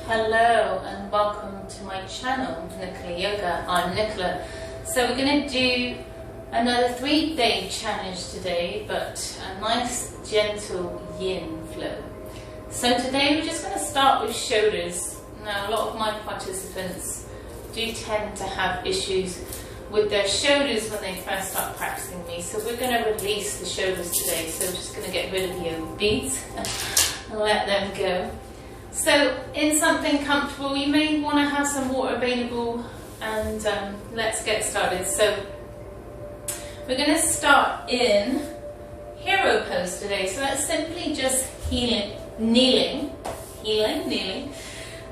Hello and welcome to my channel, Nicola Yoga. I'm Nicola. So we're going to do another 3-day challenge today, but a nice gentle yin flow. So today we're just going to start with shoulders. Now a lot of my participants do tend to have issues with their shoulders when they first start practicing me. So we're going to release the shoulders today. So we're just going to get rid of the yoga beads and let them go. So in something comfortable, you may want to have some water available, and let's get started. So we're going to start in hero pose today. So that's simply just kneeling.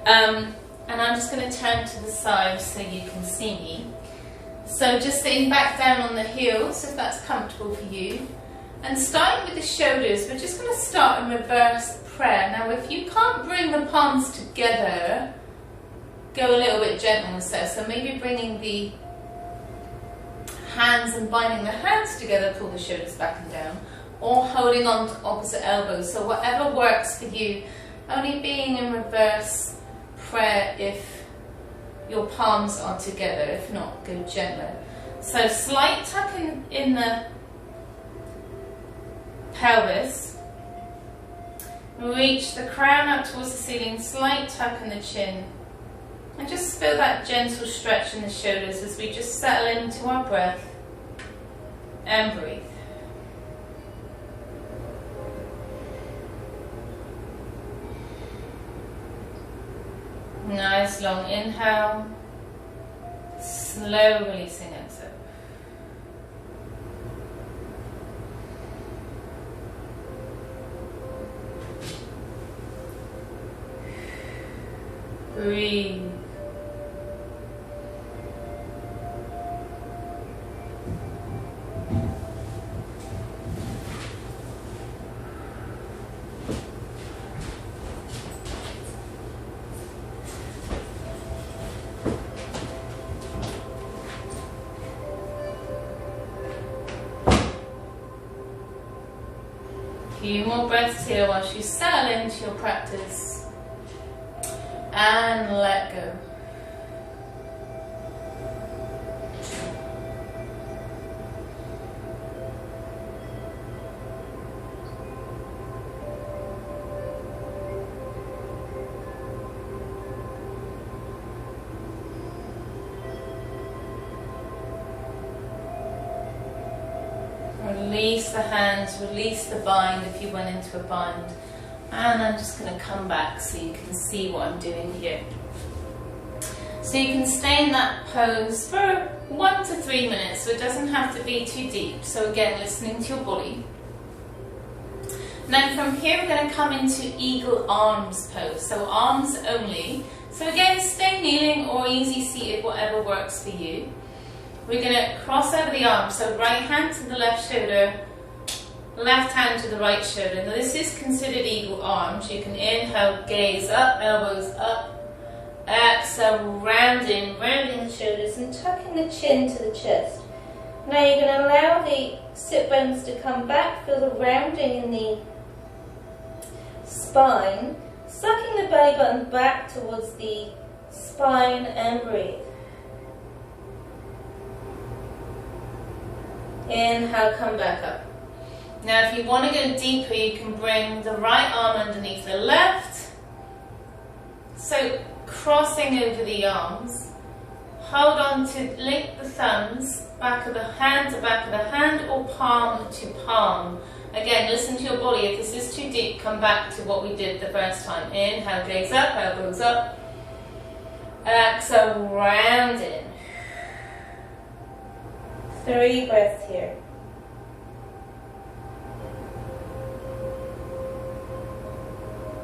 And I'm just going to turn to the side so you can see me. So just sitting back down on the heels, if that's comfortable for you. And starting with the shoulders, we're just going to start in reverse prayer. Now if you can't bring the palms together, go a little bit gentle with yourself. So maybe bringing the hands and binding the hands together, pull the shoulders back and down, or holding on to opposite elbows. So whatever works for you, only being in reverse prayer if your palms are together. If not, go gentler. So slight tuck in the pelvis. Reach the crown up towards the ceiling, slight tuck in the chin. And just feel that gentle stretch in the shoulders as we just settle into our breath and breathe. Nice long inhale, slow releasing exhale. Breathe. Few more breaths here whilst you settle into your practice. And let go. Release the hands, release the bind if you went into a bind. And I'm just going to come back so you can see what I'm doing here. So you can stay in that pose for 1 to 3 minutes, so it doesn't have to be too deep. So again, listening to your body. And then from here we're going to come into eagle arms pose, so arms only. So again, stay kneeling or easy seated, whatever works for you. We're going to cross over the arms, so right hand to the left shoulder, left hand to the right shoulder. Now this is considered eagle arms. You can inhale, gaze up, elbows up, exhale, rounding the shoulders and tucking the chin to the chest. Now you're going to allow the sit bones to come back, feel the rounding in the spine, sucking the belly button back towards the spine and breathe. Inhale, come back up. Now if you want to go deeper, you can bring the right arm underneath the left. So crossing over the arms. Hold on to link the thumbs, back of the hand to back of the hand, or palm to palm. Again, listen to your body. If this is too deep, come back to what we did the first time. Inhale, gaze up, elbows up. Exhale, round in. 3 breaths here.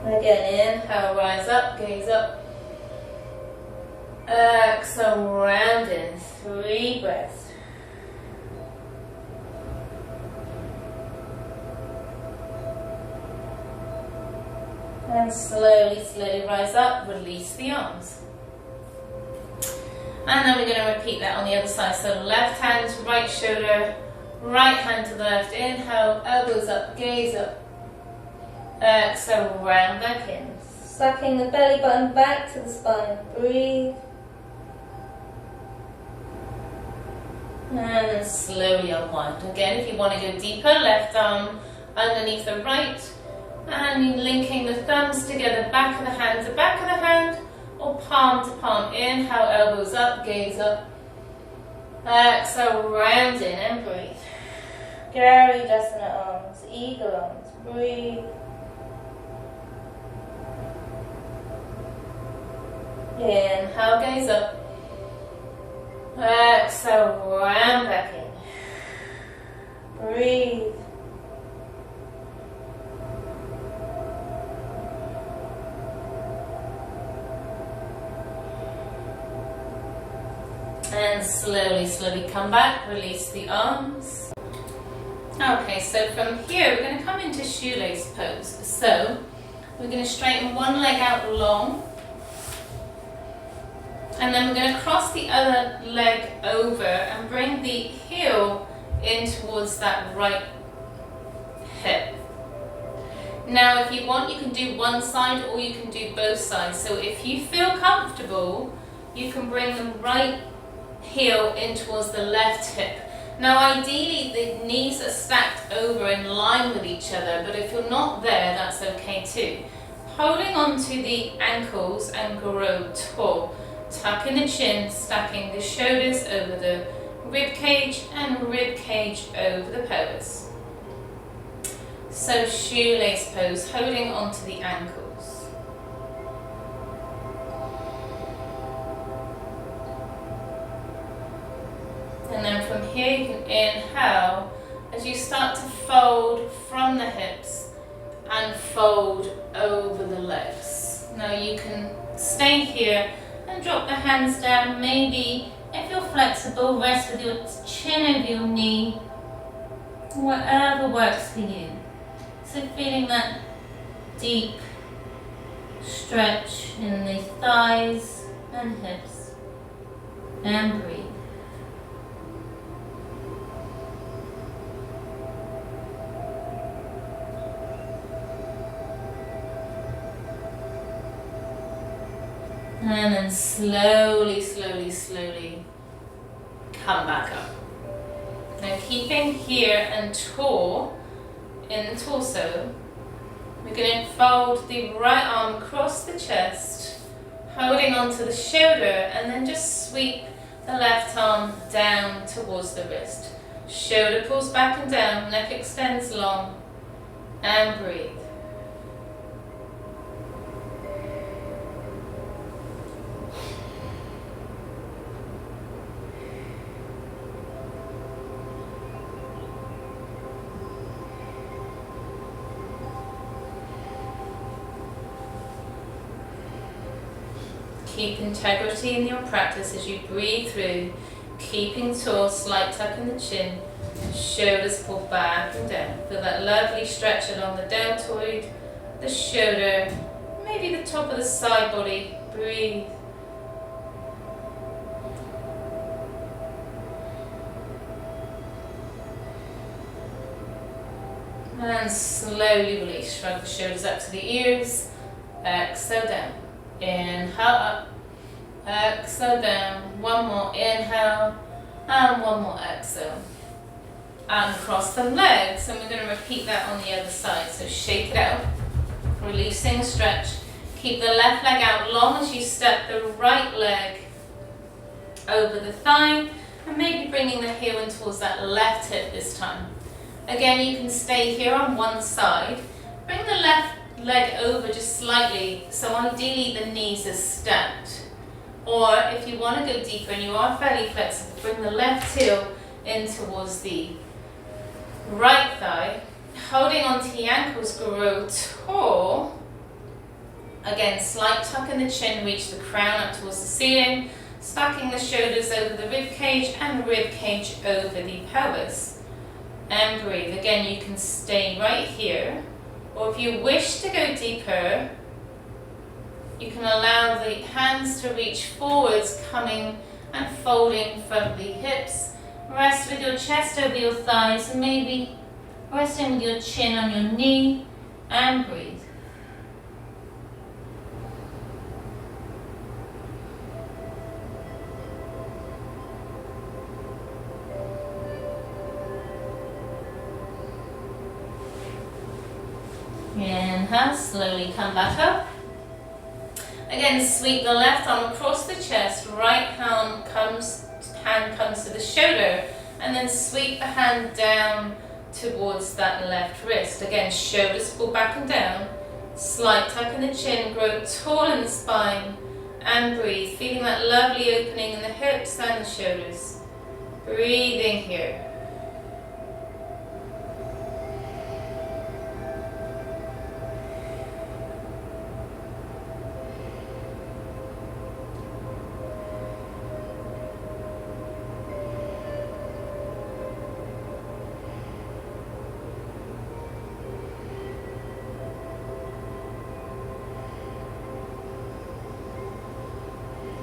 Again, inhale, rise up, gaze up. Exhale, round in. 3 breaths. And slowly rise up, release the arms. And then we're going to repeat that on the other side. So left hand to right shoulder, right hand to the left. Inhale, elbows up, gaze up. Exhale, round back in. Sucking the belly button back to the spine. Breathe. And then slowly unwind. Again, if you want to go deeper, left arm underneath the right. And linking the thumbs together, back of the hand to back of the hand. Or palm to palm. Inhale, elbows up, gaze up. Exhale, round in and breathe. Garudasana arms, eagle arms. Breathe. Inhale, gaze up. Exhale, round back in. Breathe. And slowly, slowly come back, release the arms. Okay, so from here we're going to come into shoelace pose. So we're going to straighten one leg out long. And then we're going to cross the other leg over and bring the heel in towards that right hip. Now if you want, you can do one side or you can do both sides. So if you feel comfortable, you can bring the right heel in towards the left hip. Now ideally the knees are stacked over in line with each other, but if you're not there, that's okay too. Holding on to the ankles and grow tall. Tucking the chin, stacking the shoulders over the rib cage and rib cage over the pelvis. So shoelace pose, holding onto the ankles. And then from here you can inhale as you start to fold from the hips and fold over the legs. Now you can stay here and drop the hands down. Maybe if you're flexible, rest with your chin over your knee, whatever works for you. So feeling that deep stretch in the thighs and hips, and breathe. And then slowly, slowly, slowly come back up. Now keeping here and tall in the torso, we're going to fold the right arm across the chest, holding onto the shoulder, and then just sweep the left arm down towards the wrist. Shoulder pulls back and down, neck extends long, and breathe. Keep integrity in your practice as you breathe through, keeping tall, slight tuck in the chin, shoulders pull back and down. Feel that lovely stretch along the deltoid, the shoulder, maybe the top of the side body. Breathe. And slowly release. Shrug the shoulders up to the ears. Exhale down. Inhale up. Exhale down. One more inhale. And one more exhale. And cross the legs. And we're going to repeat that on the other side. So shake it out. Releasing, stretch. Keep the left leg out long as you step the right leg over the thigh. And maybe bringing the heel in towards that left hip this time. Again, you can stay here on one side. Bring the left leg over just slightly, so ideally the knees are stacked. Or if you want to go deeper and you are fairly flexible, bring the left heel in towards the right thigh. Holding onto the ankles, grow tall. Again, slight tuck in the chin, reach the crown up towards the ceiling. Stacking the shoulders over the rib cage and rib cage over the pelvis. And breathe. Again, you can stay right here. Or if you wish to go deeper, you can allow the hands to reach forwards, coming and folding from the hips. Rest with your chest over your thighs, and maybe resting with your chin on your knee, and breathe. Inhale, slowly come back up. Again, sweep the left arm across the chest, right hand comes to the shoulder, and then sweep the hand down towards that left wrist. Again, shoulders pull back and down, slight tuck in the chin, grow tall in the spine, and breathe, feeling that lovely opening in the hips and the shoulders. Breathing here.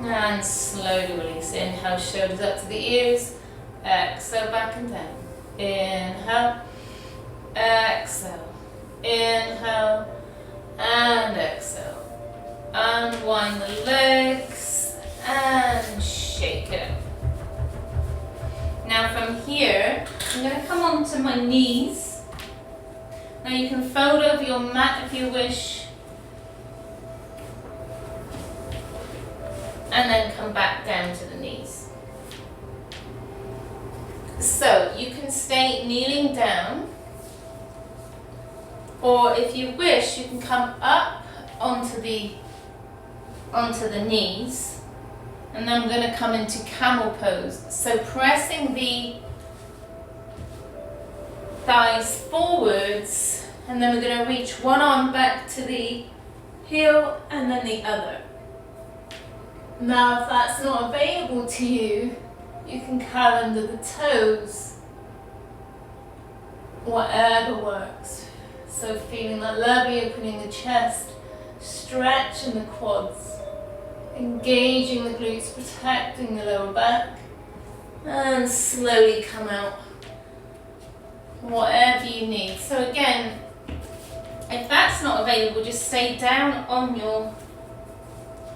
And slowly release. Inhale, shoulders up to the ears. Exhale, back and down. Inhale. Exhale. Inhale. And exhale. Unwind the legs. And shake it up. Now from here, I'm going to come onto my knees. Now you can fold over your mat if you wish. And then come back down to the knees. So you can stay kneeling down, or if you wish, you can come up onto the knees, and then I'm going to come into Camel Pose. So pressing the thighs forwards, and then we're going to reach one arm back to the heel and then the other. Now, if that's not available to you, you can curl under the toes, whatever works. So feeling that lovely opening the chest, stretching the quads, engaging the glutes, protecting the lower back, and slowly come out, whatever you need. So again, if that's not available, just stay down on your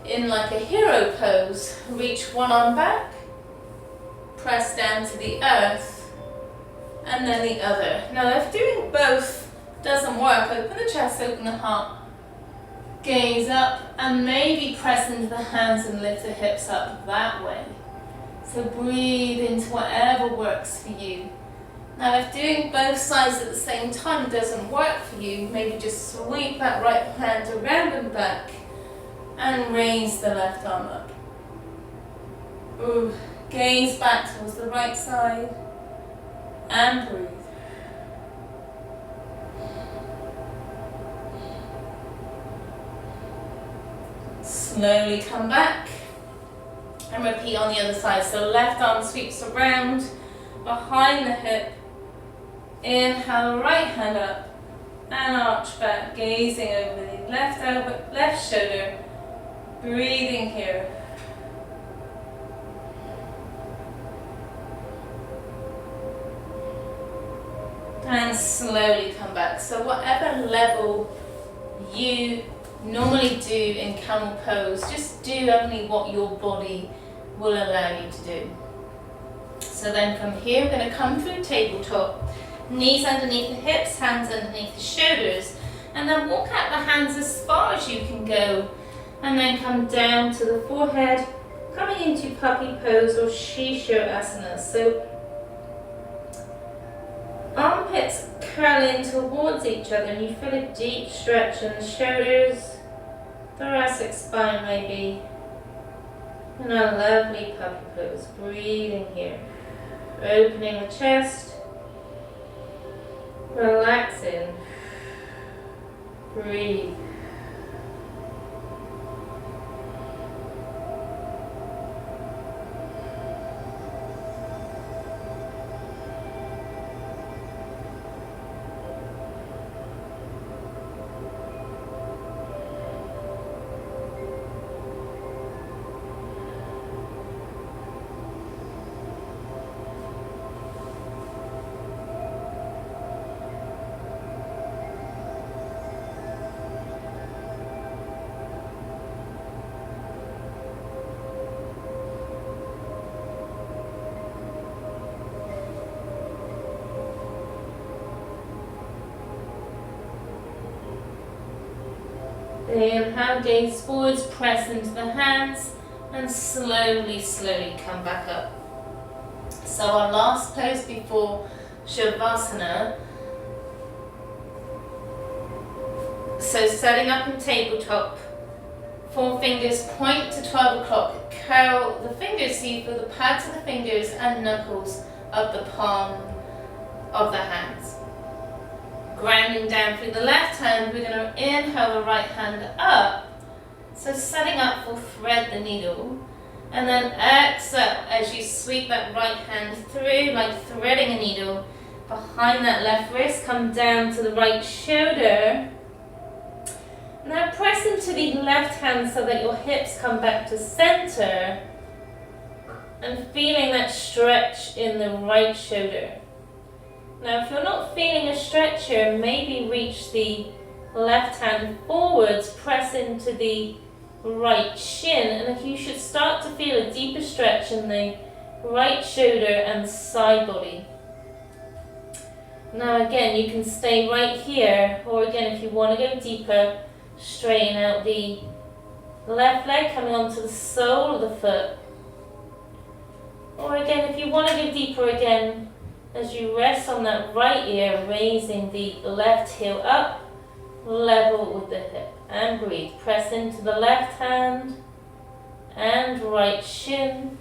in like a hero pose, reach one arm back, press down to the earth, and then the other. Now if doing both doesn't work, open the chest, open the heart, gaze up, and maybe press into the hands and lift the hips up that way. So breathe into whatever works for you. Now if doing both sides at the same time doesn't work for you, maybe just sweep that right hand around and back, and raise the left arm up. Ooh. Gaze back towards the right side and breathe. Slowly come back and repeat on the other side. So left arm sweeps around behind the hip. Inhale, right hand up and arch back, gazing over the left elbow, left shoulder. Breathing here. And slowly come back. So whatever level you normally do in Camel Pose, just do only what your body will allow you to do. So then from here, we're going to come through tabletop. Knees underneath the hips, hands underneath the shoulders. And then walk out the hands as far as you can go. And then come down to the forehead, coming into puppy pose or Shisho-asana. So armpits curl in towards each other and you feel a deep stretch in the shoulders, thoracic spine maybe. And a lovely puppy pose, breathing here. Opening the chest, relaxing, breathe. Inhale, gaze forwards, press into the hands, and slowly, slowly come back up. So our last pose before Shavasana. So setting up in tabletop, 4 fingers point to 12 o'clock, curl the fingers so you feel the pads of the fingers and knuckles of the palm of the hands. Grounding down through the left hand, we're going to inhale the right hand up. So setting up, we'll thread the needle. And then exhale as you sweep that right hand through like threading a needle. Behind that left wrist, come down to the right shoulder. Now press into the left hand so that your hips come back to center. And feeling that stretch in the right shoulder. Now if you're not feeling a stretch here, maybe reach the left hand forwards, press into the right shin, and you should start to feel a deeper stretch in the right shoulder and side body. Now again, you can stay right here, or again if you want to go deeper, straighten out the left leg coming onto the sole of the foot. Or again, if you want to go deeper again, as you rest on that right ear, raising the left heel up, level with the hip, and breathe. Press into the left hand and right shin.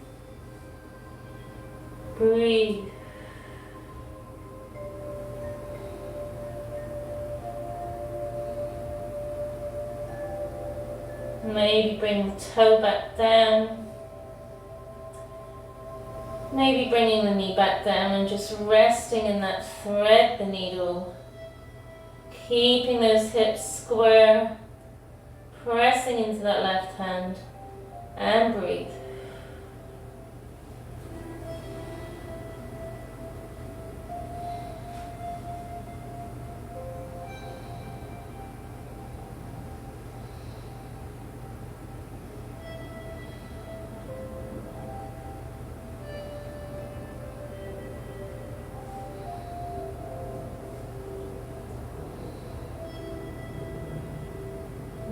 Breathe. Maybe bring the toe back down. Maybe bringing the knee back down and just resting in that thread the needle. Keeping those hips square. Pressing into that left hand and breathe.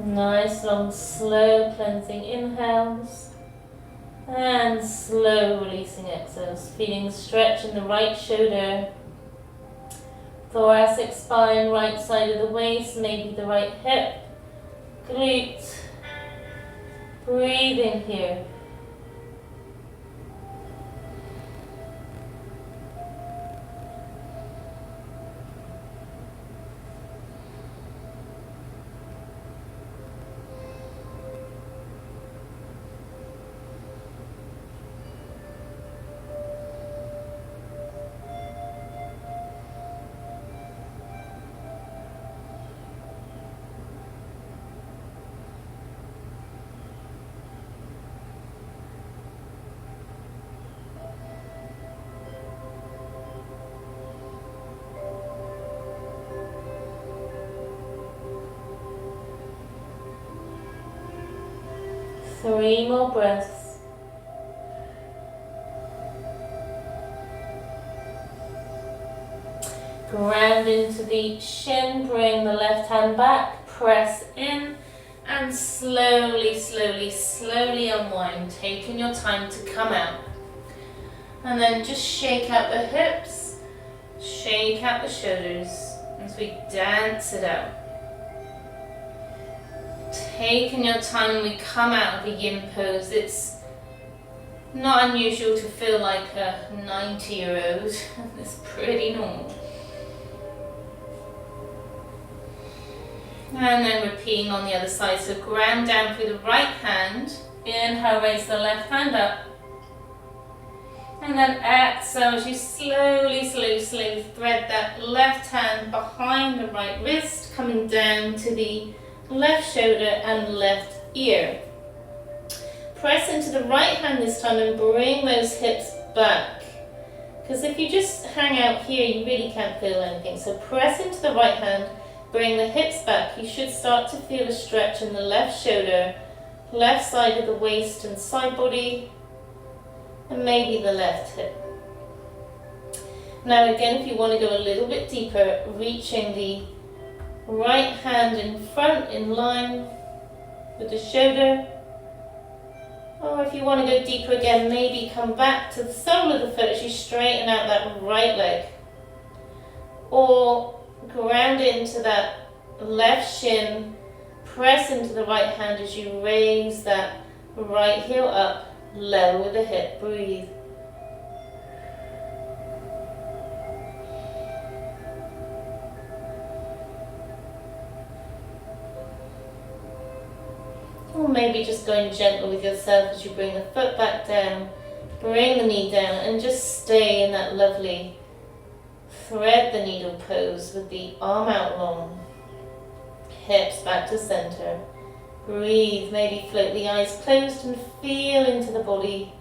Nice long slow cleansing inhales and slow releasing exhales, feeling the stretch in the right shoulder, thoracic spine, right side of the waist, maybe the right hip, glute. Breathing here. Three more breaths. Ground into the shin, bring the left hand back, press in, and slowly, slowly, slowly unwind, taking your time to come out. And then just shake out the hips, shake out the shoulders as we dance it out. Taking your time when we come out of the yin pose. It's not unusual to feel like a 90-year-old. It's pretty normal. And then repeating on the other side. So ground down through the right hand. Inhale, raise the left hand up. And then exhale as you slowly, slowly, slowly thread that left hand behind the right wrist, coming down to the left shoulder and left ear. Press into the right hand this time and bring those hips back. Because if you just hang out here, you really can't feel anything. So press into the right hand, bring the hips back. You should start to feel a stretch in the left shoulder, left side of the waist and side body, and maybe the left hip. Now again, if you want to go a little bit deeper, reaching the right hand in front in line, with the shoulder. Or if you want to go deeper again, maybe come back to the sole of the foot as you straighten out that right leg. Or ground it into that left shin, press into the right hand as you raise that right heel up, lower the hip, breathe. Or maybe just going gentle with yourself as you bring the foot back down, bring the knee down, and just stay in that lovely thread the needle pose with the arm out long, hips back to center. Breathe, maybe float the eyes closed and feel into the body.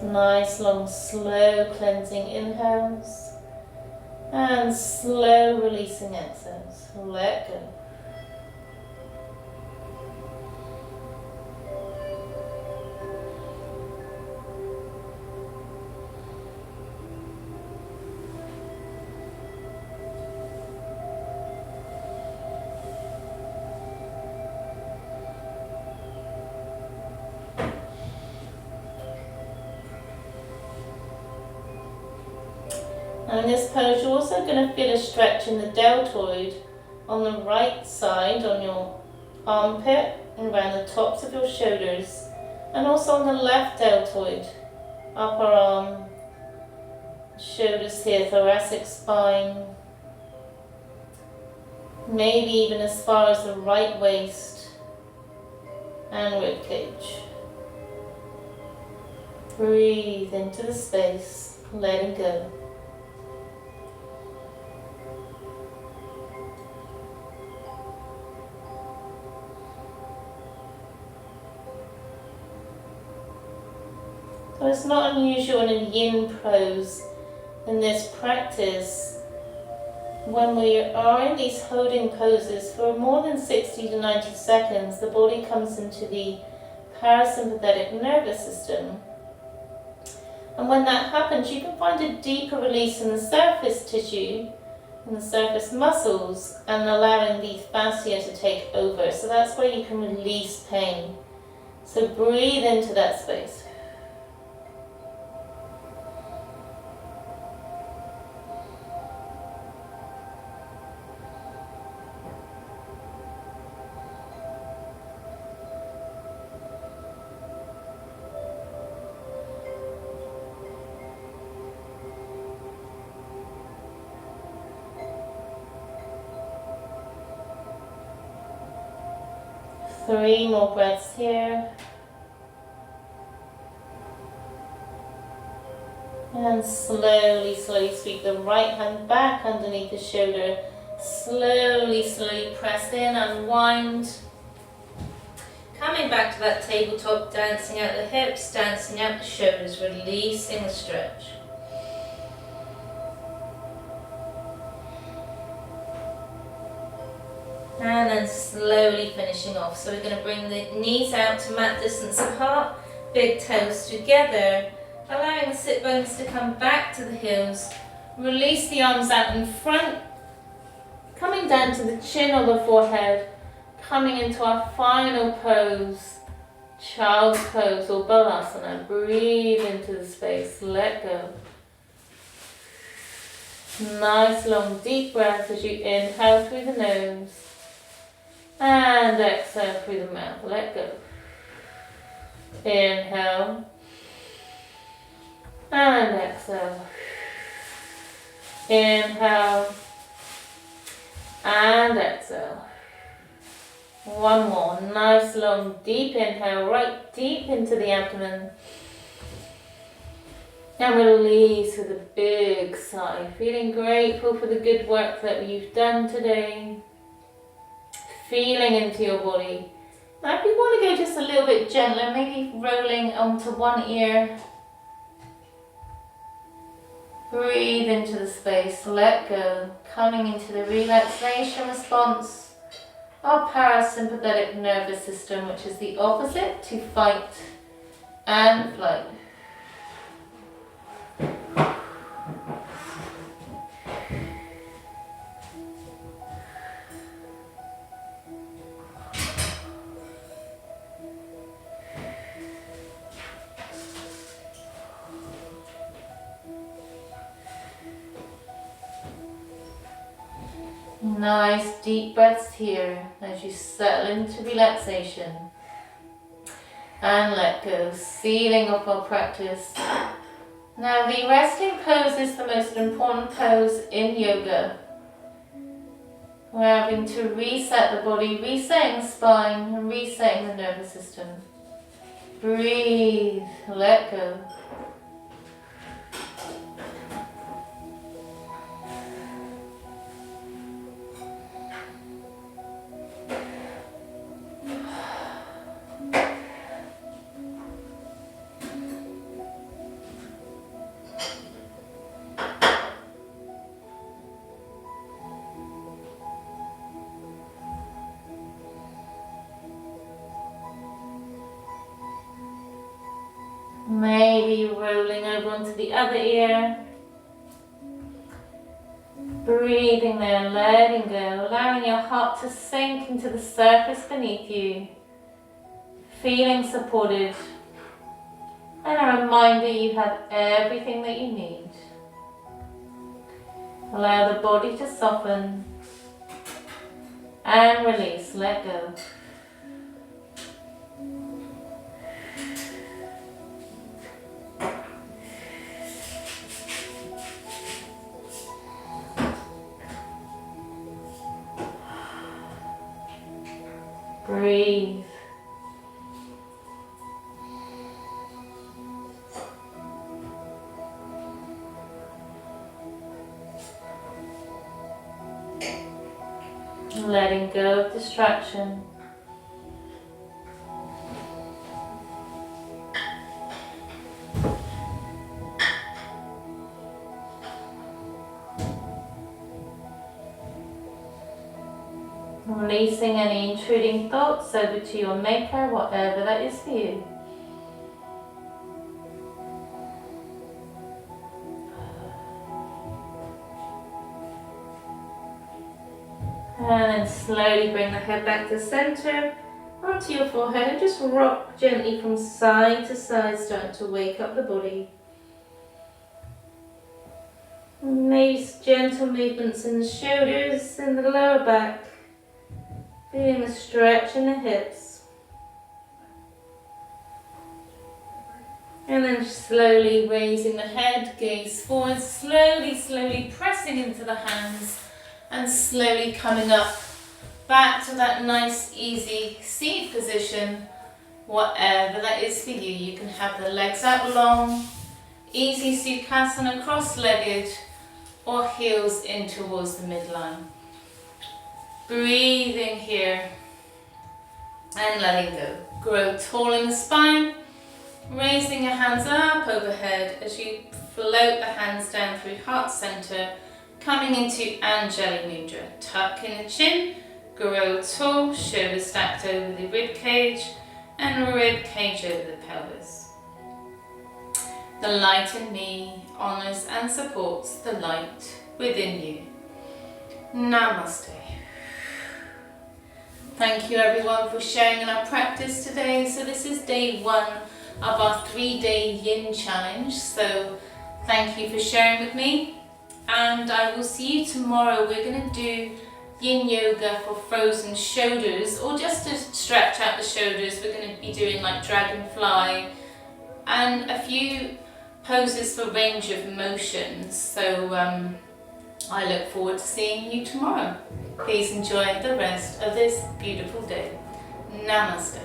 Nice, long, slow cleansing inhales and slow releasing exhales. Let go. And in this pose, you're also going to feel a stretch in the deltoid on the right side, on your armpit and around the tops of your shoulders, and also on the left deltoid, upper arm, shoulders here, thoracic spine, maybe even as far as the right waist and rib cage. Breathe into the space, letting go. So it's not unusual in a yin pose in this practice, when we are in these holding poses for more than 60 to 90 seconds, the body comes into the parasympathetic nervous system. And when that happens, you can find a deeper release in the surface tissue, in the surface muscles, and allowing the fascia to take over. So that's where you can release pain. So breathe into that space. Three more breaths here. And slowly, slowly sweep the right hand back underneath the shoulder. Slowly, slowly press in, unwind. Coming back to that tabletop, dancing out the hips, dancing out the shoulders, releasing the stretch. And then slowly finishing off. So we're going to bring the knees out to mat distance apart, big toes together, allowing the sit bones to come back to the heels. Release the arms out in front, coming down to the chin or the forehead, coming into our final pose, child's pose or balasana. Breathe into the space, let go. Nice long deep breath as you inhale through the nose. And exhale through the mouth, let go. Inhale. And exhale. Inhale. And exhale. One more. Nice long deep inhale, right deep into the abdomen. And release with a big sigh. Feeling grateful for the good work that you've done today. Feeling into your body. Now if you want to go just a little bit gentler, maybe rolling onto one ear. Breathe into the space, let go. Coming into the relaxation response. our parasympathetic nervous system, which is the opposite to fight and flight. Nice deep breaths here as you settle into relaxation and let go, sealing up our practice. Now the resting pose is the most important pose in yoga. We're having to reset the body, resetting the spine and resetting the nervous system. Breathe, let go. Maybe rolling over onto the other ear. Breathing there, letting go, allowing your heart to sink into the surface beneath you. Feeling supported. And a reminder you have everything that you need. Allow the body to soften. And release, let go. Breathe. Letting go of distraction. Releasing any intruding thoughts over to your maker, whatever that is for you. And then slowly bring the head back to center, onto your forehead, and just rock gently from side to side, starting to wake up the body. Nice gentle movements in the shoulders and the lower back. Feeling the stretch in the hips. And then slowly raising the head, gaze forward, slowly pressing into the hands and slowly coming up back to that nice easy seat position, whatever that is for you. You can have the legs out long, easy Sukhasana, cross-legged, or heels in towards the midline. Breathing here and letting go. Grow tall in the spine, raising your hands up overhead as you float the hands down through heart center, coming into Anjali Mudra. Tuck in the chin, grow tall, shoulders stacked over the rib cage and rib cage over the pelvis. The light in me honors and supports the light within you. Namaste. Thank you everyone for sharing in our practice today. So this is day 1 of our 3-day yin challenge. So thank you for sharing with me. And I will see you tomorrow. We're going to do yin yoga for frozen shoulders, or just to stretch out the shoulders. We're going to be doing like dragonfly and a few poses for range of motion. So I look forward to seeing you tomorrow. Please enjoy the rest of this beautiful day. Namaste.